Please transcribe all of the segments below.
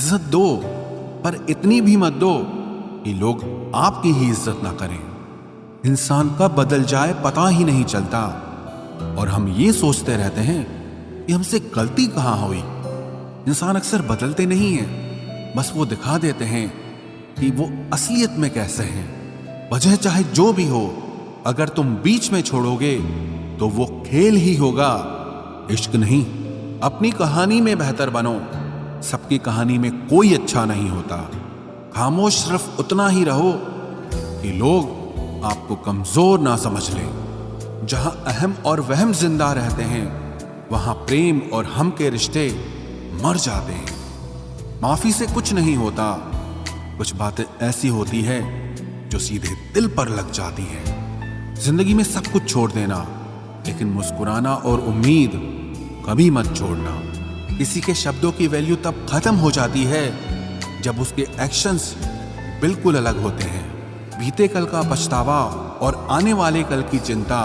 इज्जत दो, पर इतनी भी मत दो कि लोग आपकी ही इज्जत ना करें। इंसान कब बदल जाए पता ही नहीं चलता, और हम ये सोचते रहते हैं कि हमसे गलती कहाँ हुई। इंसान अक्सर बदलते नहीं हैं, बस वो दिखा देते हैं कि वो असलियत में कैसे हैं। वजह चाहे जो भी हो, अगर तुम बीच में छोड़ोगे तो वो खेल ही होगा, इश्क नहीं। अपनी कहानी में बेहतर बनो, सबकी कहानी में कोई अच्छा नहीं होता। खामोश सिर्फ उतना ही रहो कि लोग आपको कमजोर ना समझ लें। जहां अहम और वहम जिंदा रहते हैं, वहां प्रेम और हम के रिश्ते मर जाते हैं। माफी से कुछ नहीं होता, कुछ बातें ऐसी होती है जो सीधे दिल पर लग जाती है। जिंदगी में सब कुछ छोड़ देना, लेकिन मुस्कुराना और उम्मीद कभी मत छोड़ना। किसी के शब्दों की वैल्यू तब खत्म हो जाती है जब उसके एक्शंस बिल्कुल अलग होते हैं। बीते कल का पछतावा और आने वाले कल की चिंता,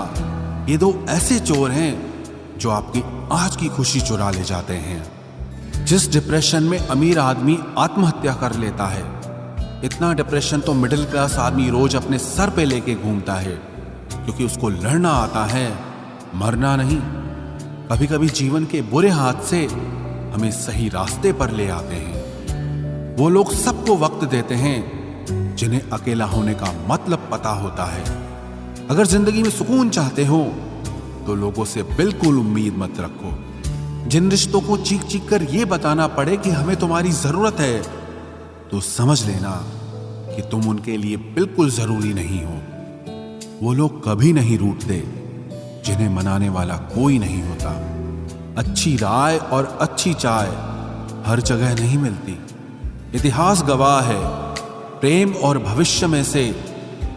ये दो ऐसे चोर हैं जो आपकी आज की खुशी चुरा ले जाते हैं। जिस डिप्रेशन में अमीर आदमी आत्महत्या कर लेता है, इतना डिप्रेशन तो मिडिल क्लास आदमी रोज अपने सर पे लेके घूमता है, क्योंकि उसको लड़ना आता है, मरना नहीं। कभी कभी जीवन के बुरे हाथ से हमें सही रास्ते पर ले आते हैं। वो लोग सबको वक्त देते हैं जिन्हें अकेला होने का मतलब पता होता है। अगर जिंदगी में सुकून चाहते हो तो लोगों से बिल्कुल उम्मीद मत रखो। जिन रिश्तों को चीख चीख कर यह बताना पड़े कि हमें तुम्हारी जरूरत है, तो समझ लेना कि तुम उनके लिए बिल्कुल जरूरी नहीं हो। वो लोग कभी नहीं रूठते जिन्हें मनाने वाला कोई नहीं होता। अच्छी राय और अच्छी चाय हर जगह नहीं मिलती। इतिहास गवाह है, प्रेम और भविष्य में से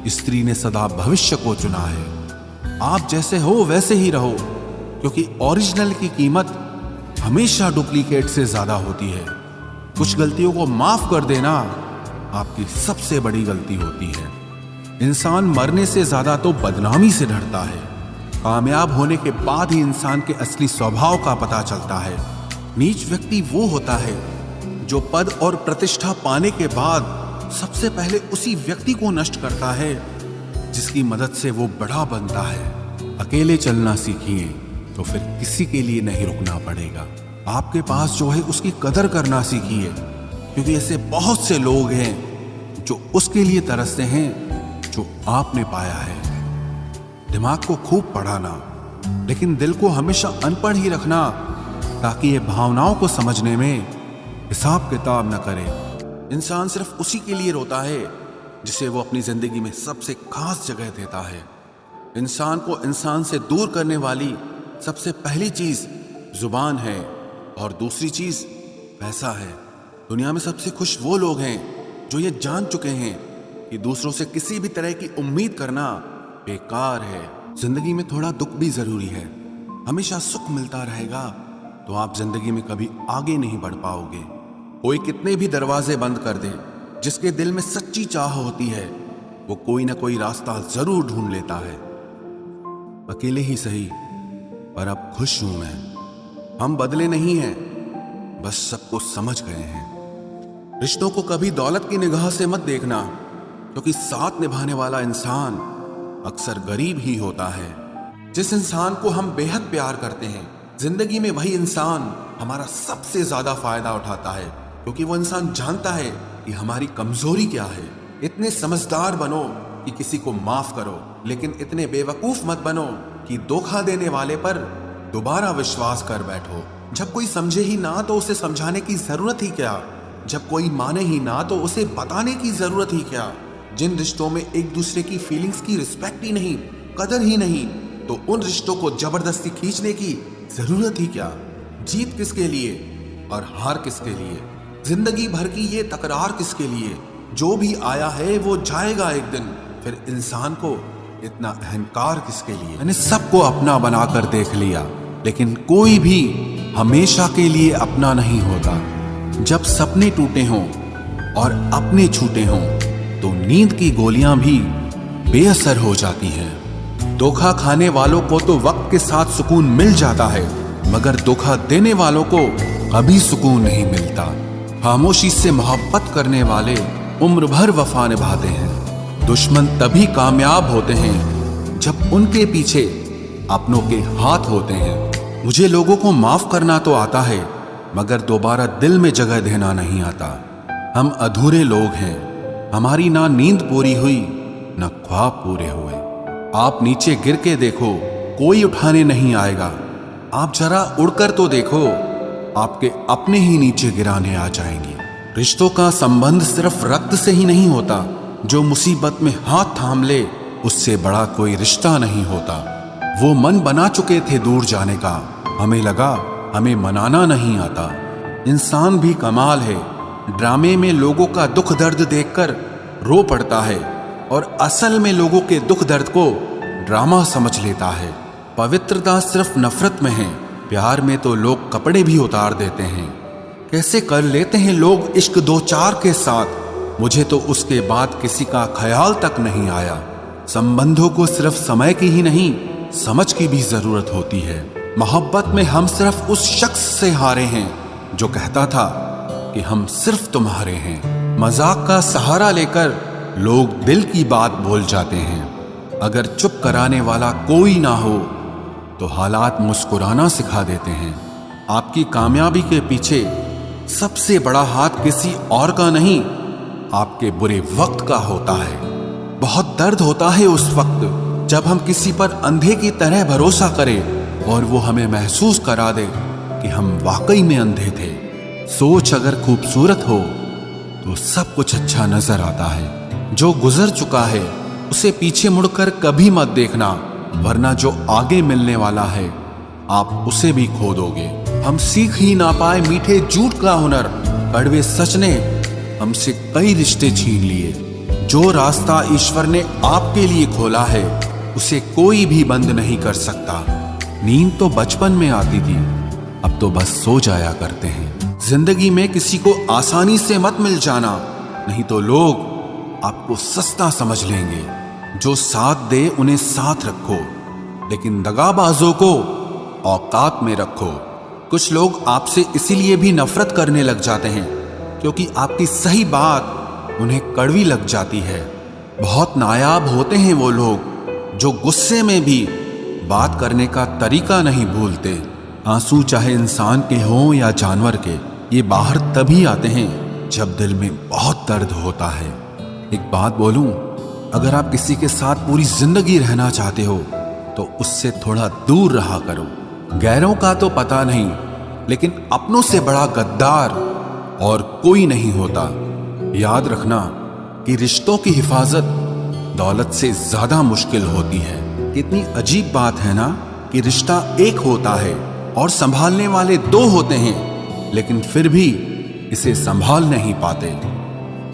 स्त्री ने सदा भविष्य को चुना है। आप जैसे हो वैसे ही रहो, क्योंकि ओरिजिनल की कीमत हमेशा डुप्लीकेट से ज्यादा होती है। कुछ गलतियों को माफ कर देना आपकी सबसे बड़ी गलती होती है। इंसान मरने से ज्यादा तो बदनामी से डरता है। कामयाब होने के बाद ही इंसान के असली स्वभाव का पता चलता है। नीच व्यक्ति वो होता है जो पद और प्रतिष्ठा पाने के बाद सबसे पहले उसी व्यक्ति को नष्ट करता है जिसकी मदद से वो बड़ा बनता है। अकेले चलना सीखिए तो फिर किसी के लिए नहीं रुकना पड़ेगा। आपके पास जो है उसकी कदर करना सीखिए, क्योंकि ऐसे बहुत से लोग हैं जो उसके लिए तरसते हैं जो आपने पाया है। दिमाग को खूब पढ़ाना, लेकिन दिल को हमेशा अनपढ़ ही रखना, ताकि ये भावनाओं को समझने में हिसाब किताब न करे। इंसान सिर्फ उसी के लिए रोता है जिसे वो अपनी जिंदगी में सबसे खास जगह देता है। इंसान को इंसान से दूर करने वाली सबसे पहली चीज जुबान है, और दूसरी चीज पैसा है। दुनिया में सबसे खुश वो लोग हैं जो ये जान चुके हैं कि दूसरों से किसी भी तरह की उम्मीद करना बेकार है। जिंदगी में थोड़ा दुख भी जरूरी है। हमेशा सुख मिलता रहेगा तो आप जिंदगी में कभी आगे नहीं बढ़ पाओगे। कोई कितने भी दरवाजे बंद कर दे, जिसके दिल में सच्ची चाह होती है वो कोई ना कोई रास्ता जरूर ढूंढ लेता है। अकेले ही सही, पर अब खुश हूं मैं। हम बदले नहीं हैं, बस सबको समझ गए हैं। रिश्तों को कभी दौलत की निगाह से मत देखना, क्योंकि साथ निभाने वाला इंसान अक्सर गरीब ही होता है। जिस इंसान को हम बेहद प्यार करते हैं, जिंदगी में वही इंसान हमारा सबसे ज्यादा फायदा उठाता है, क्योंकि वो इंसान जानता है कि हमारी कमजोरी क्या है। इतने समझदार बनो कि किसी को माफ करो, लेकिन इतने बेवकूफ मत बनो कि धोखा देने वाले पर दोबारा विश्वास कर बैठो। जब कोई समझे ही ना तो उसे समझाने की जरूरत ही क्या। जब कोई माने ही ना तो उसे बताने की जरूरत ही क्या। जिन रिश्तों में एक दूसरे की फीलिंग्स की रिस्पेक्ट ही नहीं, कदर ही नहीं, तो उन रिश्तों को जबरदस्ती खींचने की जरूरत ही क्या। जीत किसके लिए और हार किसके लिए? जिंदगी भर की ये तकरार किसके लिए? जो भी आया है वो जाएगा एक दिन। फिर इंसान को इतना अहंकार किसके लिए? मैंने सबको अपना बनाकर देख लिया, लेकिन कोई भी हमेशा के लिए अपना नहीं होता। जब सपने टूटे हों और अपने छूटे हों, तो नींद की गोलियां भी बेअसर हो जाती हैं। धोखा खाने वालों को तो वक्त के साथ सुकून मिल जाता है, मगर धोखा देने वालों को कभी सुकून नहीं मिलता। खामोशी से मोहब्बत करने वाले उम्र भर वफा निभाते हैं। दुश्मन तभी कामयाब होते हैं जब उनके पीछे अपनों के हाथ होते हैं। मुझे लोगों को माफ करना तो आता है, मगर दोबारा दिल में जगह देना नहीं आता। हम अधूरे लोग हैं, हमारी ना नींद पूरी हुई ना ख्वाब पूरे हुए। आप नीचे गिर के देखो, कोई उठाने नहीं आएगा। आप जरा उड़कर तो देखो, आपके अपने ही नीचे गिराने आ जाएंगे। रिश्तों का संबंध सिर्फ रक्त से ही नहीं होता। जो मुसीबत में हाथ थाम ले, उससे बड़ा कोई रिश्ता नहीं होता। वो मन बना चुके थे दूर जाने का, हमें लगा हमें मनाना नहीं आता। इंसान भी कमाल है, ड्रामे में लोगों का दुख दर्द देखकर रो पड़ता है और असल में लोगों के दुख दर्द को ड्रामा समझ लेता है। पवित्रता सिर्फ नफरत में है, प्यार में तो लोग कपड़े भी उतार देते हैं। कैसे कर लेते हैं लोग इश्क दो चार के साथ, मुझे तो उसके बाद किसी का ख्याल तक नहीं आया। संबंधों को सिर्फ समय की ही नहीं, समझ की भी जरूरत होती है। मोहब्बत में हम सिर्फ उस शख्स से हारे हैं जो कहता था कि हम सिर्फ तुम्हारे हैं। मजाक का सहारा लेकर लोग दिल की बात बोल जाते हैं। अगर चुप कराने वाला कोई ना हो तो हालात मुस्कुराना सिखा देते हैं। आपकी कामयाबी के पीछे सबसे बड़ा हाथ किसी और का नहीं, आपके बुरे वक्त का होता है। बहुत दर्द होता है उस वक्त जब हम किसी पर अंधे की तरह भरोसा करें और वो हमें महसूस करा दे कि हम वाकई में अंधे थे। सोच अगर खूबसूरत हो तो सब कुछ अच्छा नजर आता है। जो गुजर चुका है उसे पीछे मुड़कर कभी मत देखना, वरना जो आगे मिलने वाला है आप उसे भी खो दोगे। हम सीख ही ना पाए मीठे झूठ का हुनर, कड़वे सच ने हमसे कई रिश्ते छीन लिए। जो रास्ता ईश्वर ने आपके लिए खोला है उसे कोई भी बंद नहीं कर सकता। नींद तो बचपन में आती थी, अब तो बस सो जाया करते हैं। जिंदगी में किसी को आसानी से मत मिल जाना, नहीं तो लोग आपको सस्ता समझ लेंगे। जो साथ दे उन्हें साथ रखो, लेकिन दगाबाजों को औकात में रखो। कुछ लोग आपसे इसीलिए भी नफरत करने लग जाते हैं क्योंकि आपकी सही बात उन्हें कड़वी लग जाती है। बहुत नायाब होते हैं वो लोग जो गुस्से में भी बात करने का तरीका नहीं भूलते। आंसू चाहे इंसान के हों या जानवर के, ये बाहर तभी आते हैं जब दिल में बहुत दर्द होता है। एक बात बोलूं, अगर आप किसी के साथ पूरी जिंदगी रहना चाहते हो तो उससे थोड़ा दूर रहा करो। गैरों का तो पता नहीं, लेकिन अपनों से बड़ा गद्दार और कोई नहीं होता। याद रखना कि रिश्तों की हिफाजत दौलत से ज्यादा मुश्किल होती है। कितनी अजीब बात है ना कि रिश्ता एक होता है और संभालने वाले दो होते हैं, लेकिन फिर भी इसे संभाल नहीं पाते।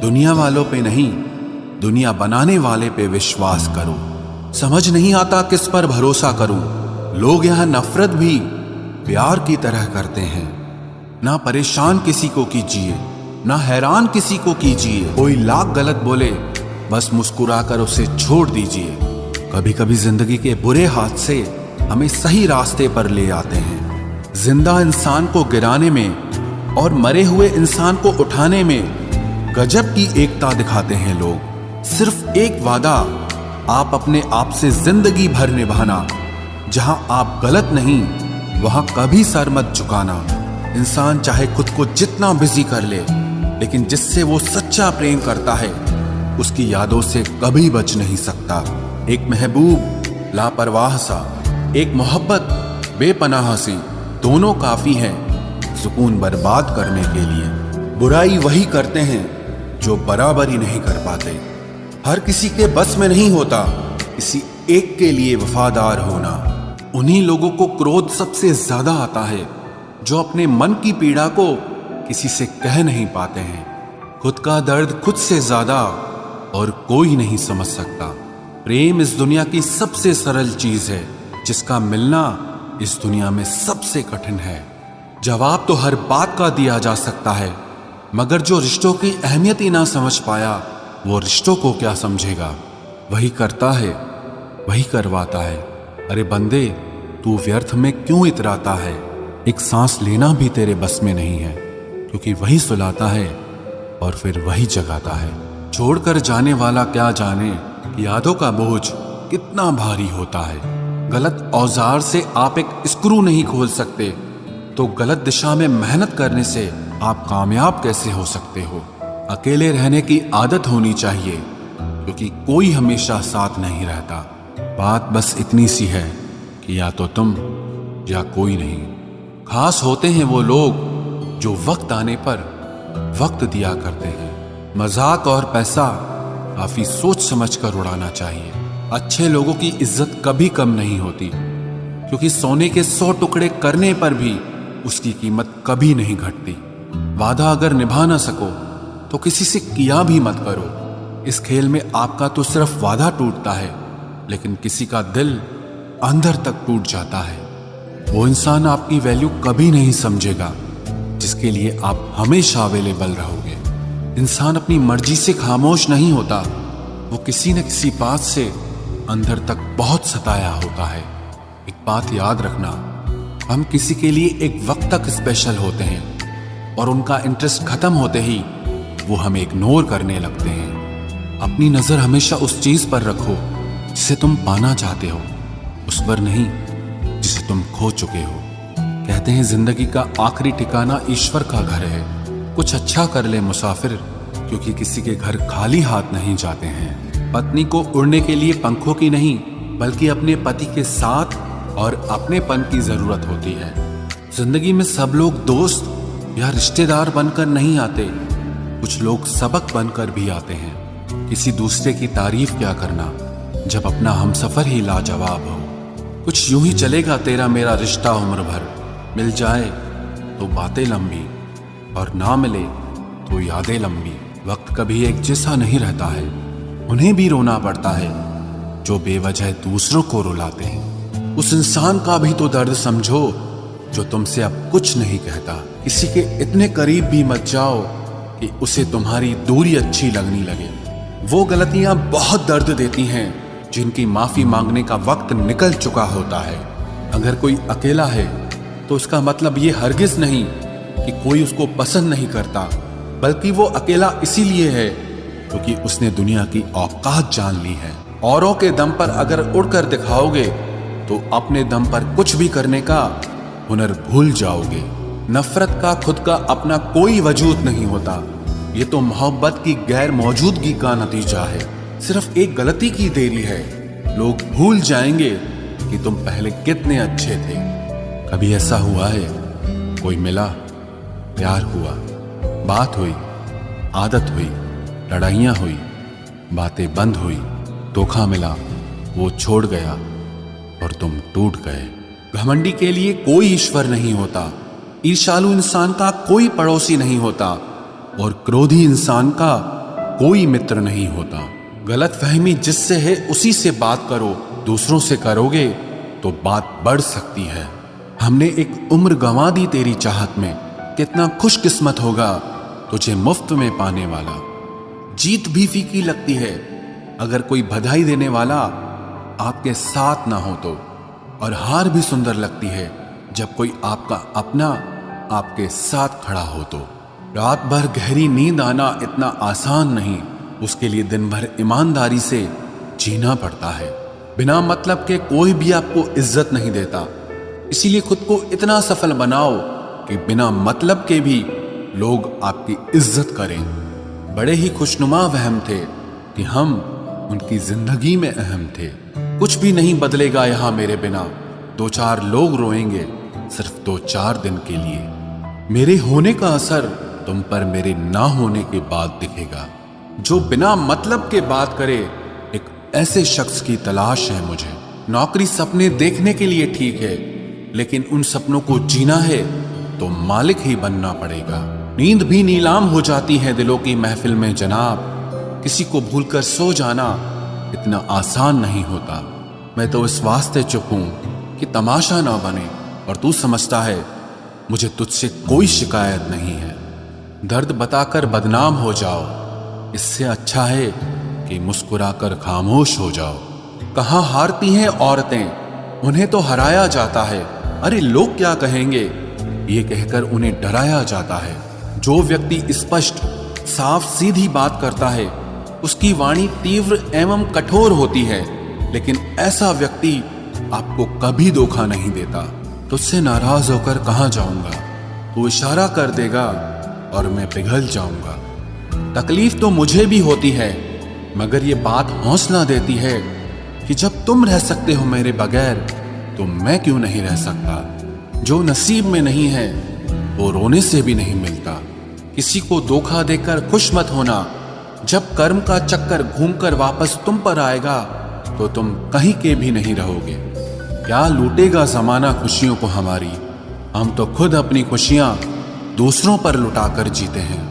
दुनिया वालों पे नहीं, दुनिया बनाने वाले पे विश्वास करो। समझ नहीं आता किस पर भरोसा करूं। लोग यहां नफरत भी प्यार की तरह करते हैं। ना परेशान किसी को कीजिए, ना हैरान किसी को कीजिए। कोई लाख गलत बोले, बस मुस्कुराकर उसे छोड़ दीजिए। कभी कभी जिंदगी के बुरे हाथ से हमें सही रास्ते पर ले आते हैं। जिंदा इंसान को गिराने में और मरे हुए इंसान को उठाने में गजब की एकता दिखाते हैं लोग। सिर्फ एक वादा आप अपने आप से जिंदगी भर निभाना, जहां आप गलत नहीं वहां कभी सर मत झुकाना। इंसान चाहे खुद को जितना बिजी कर ले, लेकिन जिससे वो सच्चा प्रेम करता है उसकी यादों से कभी बच नहीं सकता। एक महबूब लापरवाह सा, एक मोहब्बत बेपनाह सी, दोनों काफी हैं सुकून बर्बाद करने के लिए। बुराई वही करते हैं जो बराबरी नहीं कर पाते। हर किसी के बस में नहीं होता किसी एक के लिए वफादार होना। उन्हीं लोगों को क्रोध सबसे ज्यादा आता है जो अपने मन की पीड़ा को किसी से कह नहीं पाते हैं। खुद का दर्द खुद से ज्यादा और कोई नहीं समझ सकता। प्रेम इस दुनिया की सबसे सरल चीज है, जिसका मिलना इस दुनिया में सबसे कठिन है। जवाब तो हर बात का दिया जा सकता है, मगर जो रिश्तों की अहमियत ही ना समझ पाया वो रिश्तों को क्या समझेगा। वही करता है वही करवाता है। अरे बंदे, तू व्यर्थ में क्यों इतराता है? एक सांस लेना भी तेरे बस में नहीं है। क्योंकि वही सुलाता है और फिर वही जगाता है। छोड़कर जाने वाला क्या जाने कि यादों का बोझ कितना भारी होता है। गलत औजार से आप एक स्क्रू नहीं खोल सकते, तो गलत दिशा में मेहनत करने से आप कामयाब कैसे हो सकते हो। अकेले रहने की आदत होनी चाहिए, क्योंकि कोई हमेशा साथ नहीं रहता। बात बस इतनी सी है कि या तो तुम या कोई नहीं। खास होते हैं वो लोग जो वक्त आने पर वक्त दिया करते हैं। मजाक और पैसा काफी सोच समझ कर उड़ाना चाहिए। अच्छे लोगों की इज्जत कभी कम नहीं होती, क्योंकि सोने के 100 टुकड़े करने पर भी उसकी कीमत कभी नहीं घटती। वादा अगर निभा ना सको तो किसी से किया भी मत करो। इस खेल में आपका तो सिर्फ वादा टूटता है, लेकिन किसी का दिल अंदर तक टूट जाता है। वो इंसान आपकी वैल्यू कभी नहीं समझेगा जिसके लिए आप हमेशा अवेलेबल रहोगे। इंसान अपनी मर्जी से खामोश नहीं होता, वो किसी न किसी बात से अंदर तक बहुत सताया होता है। एक बात याद रखना, हम किसी के लिए एक वक्त तक स्पेशल होते हैं और उनका इंटरेस्ट खत्म होते ही वो हमें इग्नोर करने लगते हैं। अपनी नजर हमेशा उस चीज पर रखो जिसे तुम पाना चाहते हो, उस पर नहीं जिसे तुम खो चुके हो। कहते हैं जिंदगी का आखिरी ठिकाना ईश्वर का घर है। कुछ अच्छा कर ले मुसाफिर, क्योंकि किसी के घर खाली हाथ नहीं जाते हैं। पत्नी को उड़ने के लिए पंखों की नहीं, बल्कि अपने पति के साथ और अपनेपन की जरूरत होती है। जिंदगी में सब लोग दोस्त या रिश्तेदार बनकर नहीं आते, कुछ लोग सबक बनकर भी आते हैं। किसी दूसरे की तारीफ क्या करना जब अपना हमसफर ही लाजवाब हो। कुछ यूं ही चलेगा तेरा मेरा रिश्ता उम्र भर, मिल जाए तो बातें लंबी और ना मिले तो यादें लंबी। वक्त कभी एक जैसा नहीं रहता है, उन्हें भी रोना पड़ता है जो बेवजह दूसरों को रुलाते हैं। उस इंसान का भी तो दर्द समझो जो तुमसे अब कुछ नहीं कहता। किसी के इतने करीब भी मत जाओ कि उसे तुम्हारी दूरी अच्छी लगने लगे। वो गलतियां बहुत दर्द देती हैं जिनकी माफी मांगने का वक्त निकल चुका होता है। अगर कोई अकेला है तो उसका मतलब ये हरगिज नहीं कि कोई उसको पसंद नहीं करता, बल्कि वो अकेला इसीलिए है क्योंकि उसने दुनिया की औकात जान ली है। औरों के दम पर अगर उड़कर दिखाओगे तो अपने दम पर कुछ भी करने का हुनर भूल जाओगे। नफरत का खुद का अपना कोई वजूद नहीं होता, ये तो मोहब्बत की गैर मौजूदगी का नतीजा है। सिर्फ एक गलती की देरी है, लोग भूल जाएंगे कि तुम पहले कितने अच्छे थे। कभी ऐसा हुआ है कोई मिला, प्यार हुआ, बात हुई, आदत हुई, लड़ाइयां हुई, बातें बंद हुई, धोखा मिला, वो छोड़ गया और तुम टूट गए। घमंडी के लिए कोई ईश्वर नहीं होता, ईर्ष्यालु इंसान का कोई पड़ोसी नहीं होता और क्रोधी इंसान का कोई मित्र नहीं होता। गलतफहमी जिससे है उसी से बात करो, दूसरों से करोगे तो बात बढ़ सकती है। हमने एक उम्र गंवा दी तेरी चाहत में, कितना खुशकिस्मत होगा तुझे मुफ्त में पाने वाला। जीत भी फीकी लगती है अगर कोई बधाई देने वाला आपके साथ ना हो तो, और हार भी सुंदर लगती है जब कोई आपका अपना आपके साथ खड़ा हो तो। रात भर गहरी नींद आना इतना आसान नहीं, उसके लिए दिन भर ईमानदारी से जीना पड़ता है। बिना मतलब के कोई भी आपको इज्जत नहीं देता, इसीलिए खुद को इतना सफल बनाओ कि बिना मतलब के भी लोग आपकी इज्जत करें। बड़े ही खुशनुमा वहम थे कि हम उनकी जिंदगी में अहम थे। कुछ भी नहीं बदलेगा यहाँ मेरे बिना, 2-4 लोग रोएंगे सिर्फ 2-4 दिन के लिए। मेरे होने का असर तुम पर मेरे ना होने के बाद दिखेगा। जो बिना मतलब के बात करे, एक ऐसे शख्स की तलाश है मुझे। नौकरी सपने देखने के लिए ठीक है, लेकिन उन सपनों को जीना है तो मालिक ही बनना पड़ेगा। नींद भी नीलाम हो जाती है दिलों की महफिल में जनाब। किसी को भूलकर सो जाना इतना आसान नहीं होता। मैं तो इस वास्ते चुप हूं कि तमाशा ना बने, और तू समझता है मुझे तुझसे कोई शिकायत नहीं है। दर्द बताकर बदनाम हो जाओ, इससे अच्छा है कि मुस्कुराकर खामोश हो जाओ। कहाँ हारती हैं औरतें, उन्हें तो हराया जाता है। अरे लोग क्या कहेंगे, ये कहकर उन्हें डराया जाता है। जो व्यक्ति स्पष्ट, साफ सीधी बात करता है उसकी वाणी तीव्र एवं कठोर होती है, लेकिन ऐसा व्यक्ति आपको कभी धोखा नहीं देता। तुझसे नाराज होकर कहाँ जाऊंगा, तू इशारा कर देगा और मैं पिघल जाऊंगा। तकलीफ तो मुझे भी होती है, मगर ये बात हौसला देती है कि जब तुम रह सकते हो मेरे बगैर तो मैं क्यों नहीं रह सकता। जो नसीब में नहीं है वो रोने से भी नहीं मिलता। किसी को धोखा देकर खुश मत होना। जब कर्म का चक्कर घूमकर वापस तुम पर आएगा तो तुम कहीं के भी नहीं रहोगे। क्या लूटेगा जमाना खुशियों को हमारी, हम तो खुद अपनी खुशियां दूसरों पर लुटाकर जीते हैं।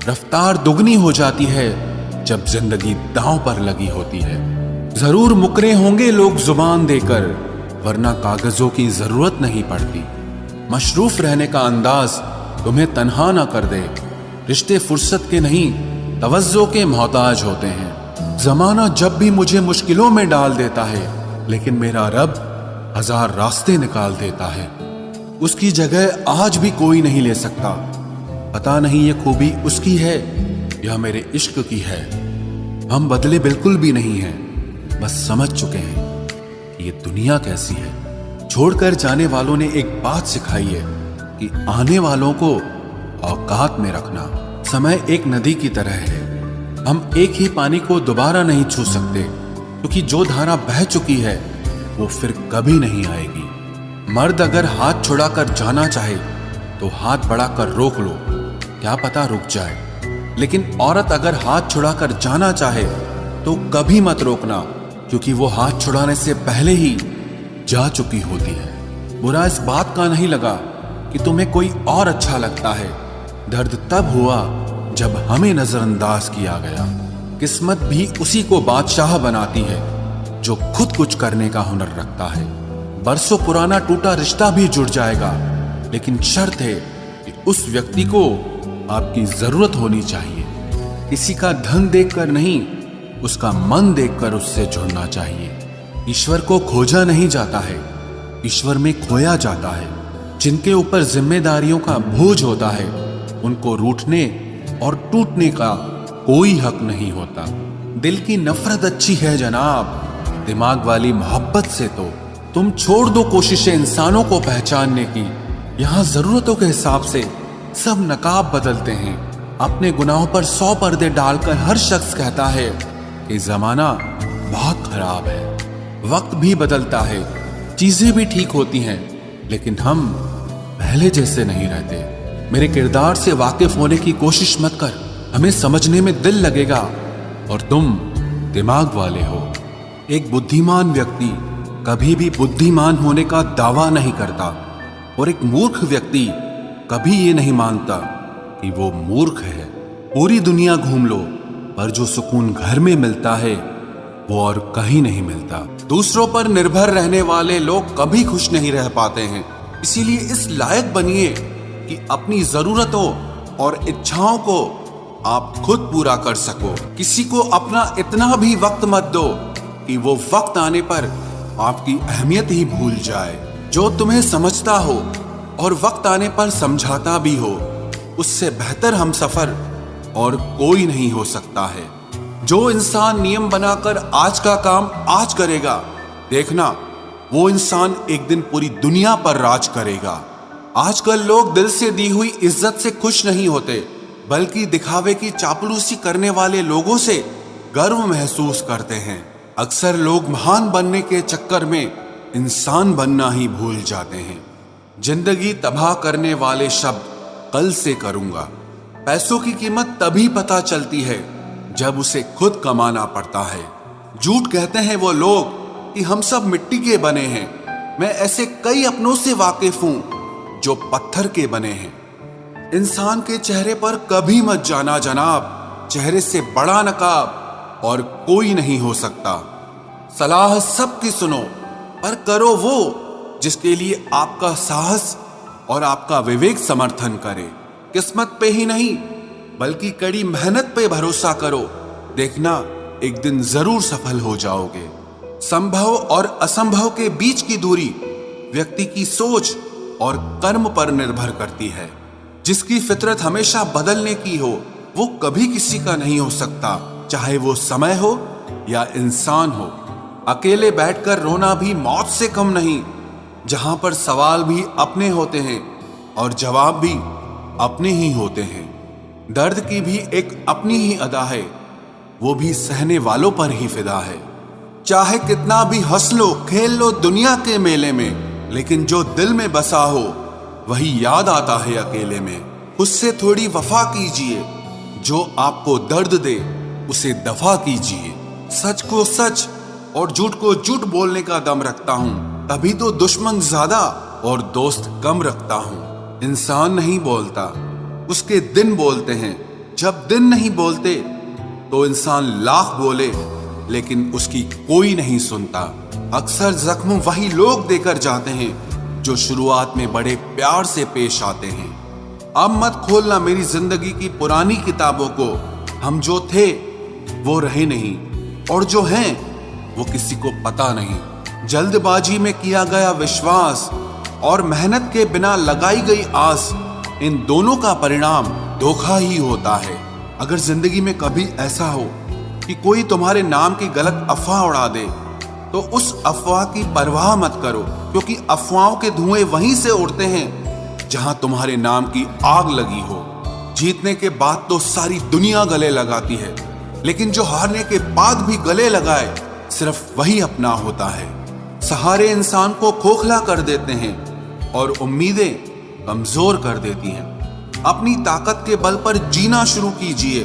रफ्तार दुगनी हो जाती है जब जिंदगी दांव पर लगी होती है। जरूर मुकरे होंगे लोग जुबान देकर, वरना कागजों की जरूरत नहीं पड़ती। मशरूफ रहने का अंदाज तुम्हें तन्हा ना कर दे। रिश्ते फुर्सत के नहीं तवज्जो के मोहताज होते हैं। जमाना जब भी मुझे मुश्किलों में डाल देता है, लेकिन मेरा रब 1000 रास्ते निकाल देता है। उसकी जगह आज भी कोई नहीं ले सकता। पता नहीं ये खूबी उसकी है या मेरे इश्क की है। हम बदले बिल्कुल भी नहीं हैं, बस समझ चुके हैं कि ये दुनिया कैसी है। छोड़कर जाने वालों ने एक बात सिखाई है कि आने वालों को औकात में रखना। समय एक नदी की तरह है, हम एक ही पानी को दोबारा नहीं छू सकते, क्योंकि जो धारा बह चुकी है वो फिर कभी नहीं आएगी। मर्द अगर हाथ छुड़ाकर जाना चाहे तो हाथ बढ़ाकर रोक लो, क्या पता रुक जाए। लेकिन औरत अगर हाथ छुड़ाकर जाना चाहे तो कभी मत रोकना, क्योंकि वो हाथ छुड़ाने से पहले ही जा चुकी होती है। बुरा इस बात का नहीं लगा कि तुम्हें कोई और अच्छा लगता है। दर्द तब हुआ जब हमें नजरअंदाज किया गया। किस्मत भी उसी को बादशाह बनाती है जो खुद कुछ करने का हुनर रखता है। बरसों पुराना टूटा रिश्ता भी जुड़ जाएगा, लेकिन शर्त है कि उस व्यक्ति को आपकी जरूरत होनी चाहिए। किसी का धन देखकर नहीं, उसका मन देखकर उससे जुड़ना चाहिए। ईश्वर को खोजा नहीं जाता है, ईश्वर में खोया जाता है। जिनके ऊपर जिम्मेदारियों का बोझ होता है उनको रूठने और टूटने का कोई हक नहीं होता। दिल की नफरत अच्छी है जनाब, दिमाग वाली मोहब्बत से तो तुम छोड़ दो कोशिशें इंसानों को पहचानने की। यहाँ जरूरतों के हिसाब से सब नकाब बदलते हैं। अपने गुनाहों पर 100 पर्दे डालकर हर शख्स कहता है कि जमाना बहुत खराब है। वक्त भी बदलता है, चीजें भी ठीक होती हैं, लेकिन हम पहले जैसे नहीं रहते। मेरे किरदार से वाकिफ होने की कोशिश मत कर, हमें समझने में दिल लगेगा और तुम दिमाग वाले हो। एक बुद्धिमान व्यक्ति कभी भी बुद्धिमान होने का दावा नहीं करता, और एक मूर्ख व्यक्ति कभी ये नहीं मानता कि वो मूर्ख है। पूरी दुनिया घूम लो, पर जो सुकून घर में मिलता है वो और कहीं नहीं मिलता। दूसरों पर निर्भर रहने वाले लोग कभी खुश नहीं रह पाते हैं। इसीलिए इस लायक बनिए कि अपनी जरूरतों और इच्छाओं को आप खुद पूरा कर सको। किसी को अपना इतना भी वक्त मत दो कि वो वक्त आने पर आपकी अहमियत ही भूल जाए। जो तुम्हें समझता हो और वक्त आने पर समझाता भी हो, उससे बेहतर हमसफर और कोई नहीं हो सकता है। जो इंसान नियम बनाकर आज का काम आज करेगा, देखना वो इंसान एक दिन पूरी दुनिया पर राज करेगा। आजकल लोग दिल से दी हुई इज्जत से खुश नहीं होते, बल्कि दिखावे की चापलूसी करने वाले लोगों से गर्व महसूस करते हैं। अक्सर लोग महान बनने के चक्कर में इंसान बनना ही भूल जाते हैं। जिंदगी तबाह करने वाले शब्द कल से करूंगा। पैसों की कीमत तभी पता चलती है जब उसे खुद कमाना पड़ता है। झूठ कहते हैं वो लोग कि हम सब मिट्टी के बने हैं। मैं ऐसे कई अपनों से वाकिफ हूं जो पत्थर के बने हैं। इंसान के चेहरे पर कभी मत जाना जनाब, चेहरे से बड़ा नकाब और कोई नहीं हो सकता। सलाह सबकी सुनो, पर करो वो जिसके लिए आपका साहस और आपका विवेक समर्थन करे। किस्मत पे ही नहीं बल्कि कड़ी मेहनत पे भरोसा करो, देखना एक दिन जरूर सफल हो जाओगे। संभव और असंभव के बीच की दूरी व्यक्ति की सोच और कर्म पर निर्भर करती है। जिसकी फितरत हमेशा बदलने की हो वो कभी किसी का नहीं हो सकता, चाहे वो समय हो या इंसान हो। अकेले बैठकर रोना भी मौत से कम नहीं, जहां पर सवाल भी अपने होते हैं और जवाब भी अपने ही होते हैं। दर्द की भी एक अपनी ही अदा है, वो भी सहने वालों पर ही फिदा है। चाहे कितना भी हंस लो खेल लो दुनिया के मेले में, लेकिन जो दिल में बसा हो वही याद आता है अकेले में। उससे थोड़ी वफा कीजिए, जो आपको दर्द दे उसे दफा कीजिए। सच को सच और झूठ को झूठ बोलने का दम रखता हूं, तभी तो दुश्मन ज्यादा और दोस्त कम रखता हूं। इंसान नहीं बोलता, उसके दिन बोलते हैं। जब दिन नहीं बोलते तो इंसान लाख बोले, लेकिन उसकी कोई नहीं सुनता। अक्सर जख्म वही लोग देकर जाते हैं जो शुरुआत में बड़े प्यार से पेश आते हैं। अब मत खोलना मेरी जिंदगी की पुरानी किताबों को। हम जो थे वो रहे नहीं, और जो हैं वो किसी को पता नहीं। जल्दबाजी में किया गया विश्वास और मेहनत के बिना लगाई गई आस, इन दोनों का परिणाम धोखा ही होता है। अगर जिंदगी में कभी ऐसा हो कि कोई तुम्हारे नाम की गलत अफवाह उड़ा दे, तो उस अफवाह की परवाह मत करो, क्योंकि अफवाहों के धुएं वहीं से उड़ते हैं जहां तुम्हारे नाम की आग लगी हो। जीतने के बाद तो सारी दुनिया गले लगाती है, लेकिन जो हारने के बाद भी गले लगाए सिर्फ वही अपना होता है। सहारे इंसान को खोखला कर देते हैं और उम्मीदें कमजोर कर देती हैं। अपनी ताकत के बल पर जीना शुरू कीजिए।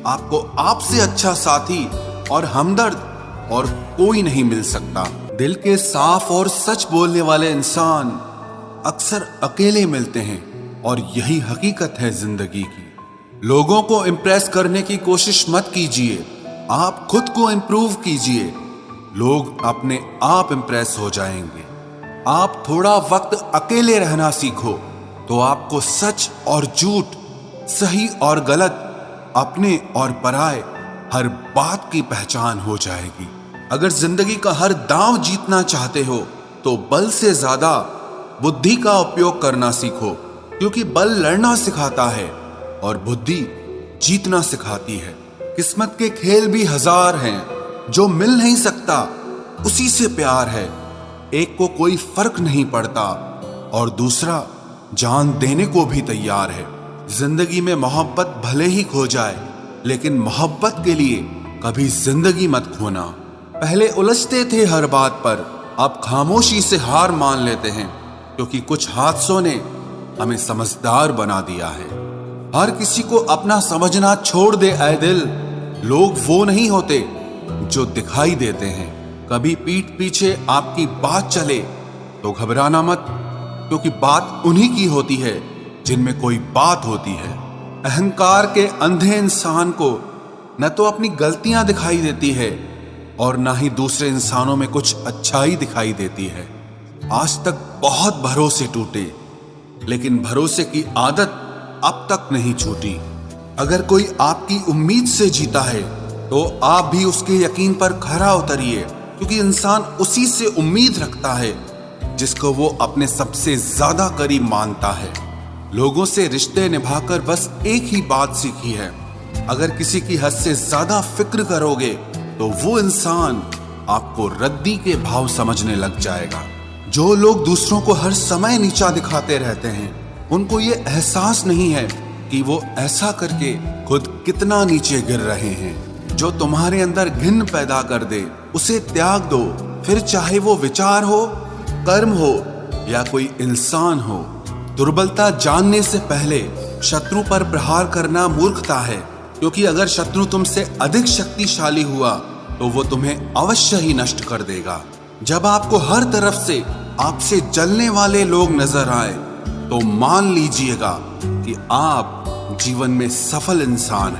आपको आपसे अच्छा साथी और हमदर्द और कोई नहीं मिल सकता। दिल के साफ और सच बोलने वाले इंसान अक्सर अकेले मिलते हैं, और यही हकीकत है जिंदगी की। लोगों को इम्प्रेस करने की कोशिश मत कीजिए, आप खुद को इम्प्रूव कीजिए। लोग अपने आप इम्प्रेस हो जाएंगे। आप थोड़ा वक्त अकेले रहना सीखो, तो आपको सच और झूठ, सही और गलत, अपने और पराये हर बात की पहचान हो जाएगी। अगर जिंदगी का हर दांव जीतना चाहते हो तो बल से ज्यादा बुद्धि का उपयोग करना सीखो, क्योंकि बल लड़ना सिखाता है और बुद्धि जीतना सिखाती है। किस्मत के खेल भी हजार हैं, जो मिल नहीं सकता उसी से प्यार है। एक को कोई फर्क नहीं पड़ता और दूसरा जान देने को भी तैयार है। जिंदगी में मोहब्बत भले ही खो जाए, लेकिन मोहब्बत के लिए कभी जिंदगी मत खोना। पहले उलझते थे हर बात पर, अब खामोशी से हार मान लेते हैं, क्योंकि कुछ हादसों ने हमें समझदार बना दिया है। हर किसी को अपना समझना छोड़ दे ऐ दिल। लोग वो नहीं होते जो दिखाई देते हैं। कभी पीठ पीछे आपकी बात चले तो घबराना मत, क्योंकि बात उन्हीं की होती है जिनमें कोई बात होती है। अहंकार के अंधे इंसान को न तो अपनी गलतियां दिखाई देती है और ना ही दूसरे इंसानों में कुछ अच्छाई दिखाई देती है। आज तक बहुत भरोसे टूटे, लेकिन भरोसे की आदत अब तक नहीं छूटी। अगर कोई आपकी उम्मीद से जीता है तो आप भी उसके यकीन पर खरा उतरिए, क्योंकि इंसान उसी से उम्मीद रखता है जिसको वो अपने सबसे ज्यादा करीब मानता है। लोगों से रिश्ते निभाकर बस एक ही बात सीखी है, अगर किसी की हद से ज्यादा फिक्र करोगे तो वो इंसान आपको रद्दी के भाव समझने लग जाएगा। जो लोग दूसरों को हर समय नीचा दिखाते रहते हैं, उनको ये एहसास नहीं है कि वो ऐसा करके खुद कितना नीचे गिर रहे हैं। जो तुम्हारे अंदर घिन पैदा कर दे उसे त्याग दो, फिर चाहे वो विचार हो, कर्म हो या कोई इंसान हो। दुर्बलता जानने से पहले शत्रु पर प्रहार करना मूर्खता है, क्योंकि अगर शत्रु तुमसे अधिक शक्तिशाली हुआ तो वो तुम्हें अवश्य ही नष्ट कर देगा। जब आपको हर तरफ से आपसे जलने वाले लोग नजर आए तो मान लीजिएगा कि आप जीवन में सफल इंसान हैं।